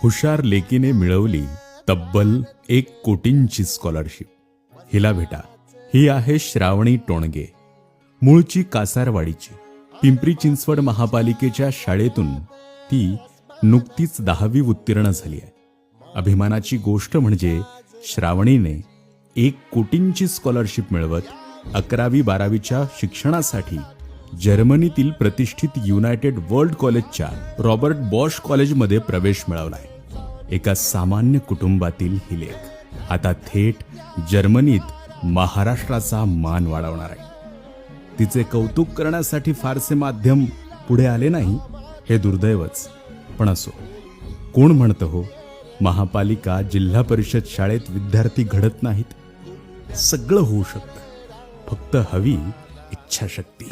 हुशार लेकीने मिळवली तब्बल 1 कोटींची स्कॉलरशिप. हिला भेटा. ही आहे श्रावणी टोणगे. मूळची कासारवाडीची. पिंपरी चिंचवड महापालिकेच्या शाळेतून ती नुकतीच 10वी उत्तीर्ण झाली आहे. अभिमानाची गोष्ट म्हणजे श्रावणीने 1 कोटींची स्कॉलरशिप मिळवत 11वी-12वीच्या शिक्षणासाठी जर्मनीतील प्रतिष्ठित युनायटेड वर्ल्ड कॉलेजच्या रॉबर्ट बॉश कॉलेजमध्ये प्रवेश मिळवलाय. एका सामान्य कुटुंबातील ही लेक आता थेट जर्मनीत महाराष्ट्राचा मान वाढवणार आहे. तिचे कौतुक करण्यासाठी फारसे माध्यम पुढे आले नाही, हे दुर्दैवच. पण असो, कोण म्हणतं हो महापालिका जिल्हा परिषद शाळेत विद्यार्थी घडत नाहीत? सगळं होऊ शकतं, फक्त हवी इच्छाशक्ती.